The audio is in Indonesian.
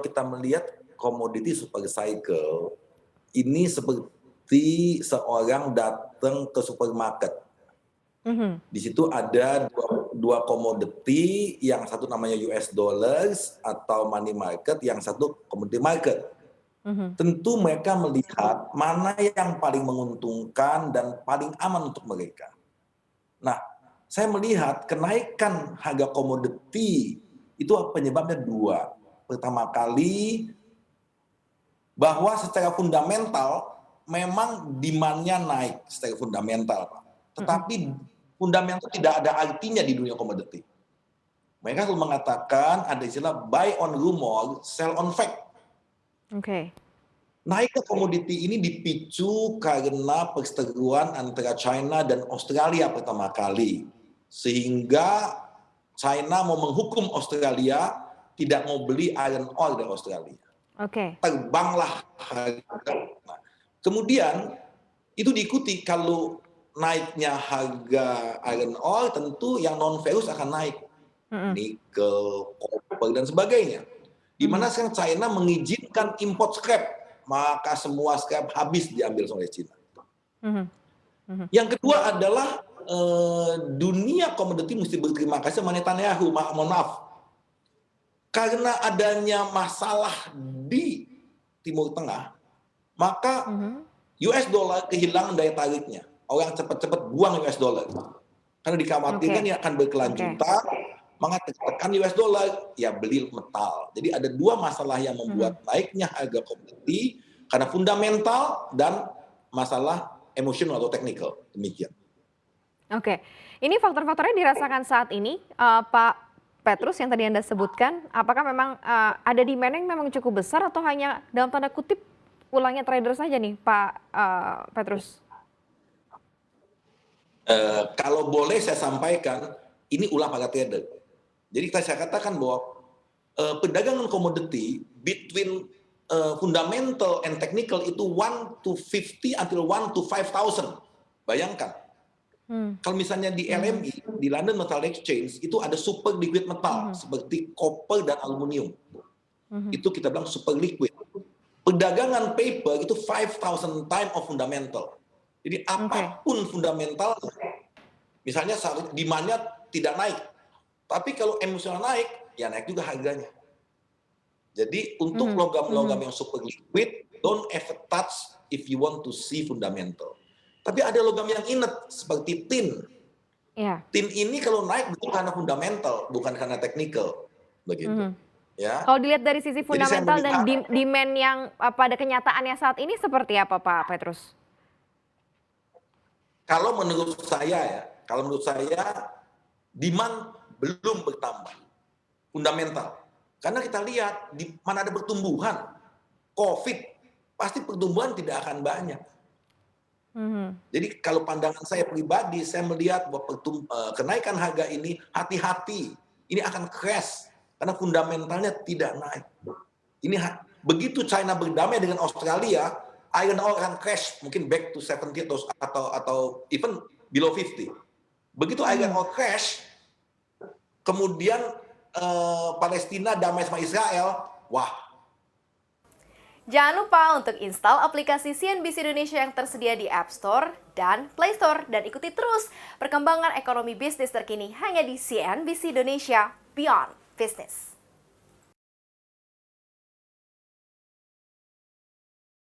kita melihat komoditi super cycle, ini seperti seorang datang ke supermarket. Mhm. Di situ ada dua komoditi, yang satu namanya US dollars atau money market, yang satu commodity market. Mhm. Tentu mereka melihat mana yang paling menguntungkan dan paling aman untuk mereka. Nah, saya melihat kenaikan harga komoditi itu penyebabnya dua. Pertama kali, bahwa secara fundamental memang demand-nya naik secara fundamental, Pak. Mhm. Tetapi fundamental tidak ada artinya di dunia komoditi. Mereka selalu mengatakan ada istilah buy on rumor, sell on fact. Oke. Naiknya komoditi ini dipicu karena perseteruan antara China dan Australia pertama kali. Sehingga China mau menghukum Australia tidak mau beli iron ore dari Australia. Oke. Terbanglah harga. Nah, kemudian itu diikuti kalau naiknya harga iron ore, tentu yang non ferrous akan naik. Mhm. Nikel, koper, dan sebagainya. Di mana Mhm. sekarang China mengizinkan import scrap, maka semua scrap habis diambil oleh China. Mhm. Mhm. Yang kedua adalah dunia komoditi mesti berterima kasih sama Netanyahu, mohon maaf. Karena adanya masalah di Timur Tengah, maka Mhm. US dollar kehilangan daya tariknya. Orang cepat-cepat buang US dollar. Karena dikhawatirkan Oke. ini akan Oke. berkelanjutan, maka tekan US dollar, ya beli metal. Jadi ada dua masalah yang Mhm. membuat naiknya harga komoditi, karena fundamental dan masalah emosional atau teknikal, demikian. Oke. Ini faktor-faktornya dirasakan saat ini, Pak Petrus yang tadi Anda sebutkan, apakah memang, ada demand yang memang cukup besar atau hanya dalam tanda kutip ulangnya trader saja nih, Pak, Petrus? Kalau boleh saya sampaikan, ini ulah para trader. Jadi saya katakan bahwa perdagangan komoditi between fundamental and technical itu 1 to 50 until 1 to 5,000. Bayangkan, Mmm. kalau misalnya di Mhm. LME, di London Metal Exchange, itu ada super liquid metal Mhm. seperti koper dan aluminium. Mhm. Itu kita bilang super liquid. Perdagangan paper itu 5,000 times of fundamental. Jadi Oke. apapun fundamental, misalnya demand-nya tidak naik, tapi kalau emosional naik, ya naik juga harganya. Jadi untuk Mhm. logam-logam Mhm. yang super liquid, don't ever touch if you want to see fundamental. Tapi ada logam yang inert seperti tin. Iya. Tin ini kalau naik bukan karena fundamental, bukan karena technical, begitu. Mhm. Ya. Kalau dilihat dari sisi Jadi saya fundamental dan melihat, demand yang, pada kenyataannya saat ini seperti apa, Pak Petrus? kalau menurut saya demand belum bertambah, fundamental. Karena kita lihat di mana ada pertumbuhan, COVID, pasti pertumbuhan tidak akan banyak. Mhm. Jadi kalau pandangan saya pribadi, saya melihat bahwa kenaikan harga ini hati-hati, ini akan crash karena fundamentalnya tidak naik. Begitu China berdamai dengan Australia, iron ore akan crash, mungkin back to 70 atau even below 50. Begitu iron Mhm. ore crash, kemudian Palestina damai sama Israel, wah. Jangan lupa untuk install aplikasi CNBC Indonesia yang tersedia di App Store dan Play Store dan ikuti terus perkembangan ekonomi bisnis terkini hanya di CNBC Indonesia Beyond Business.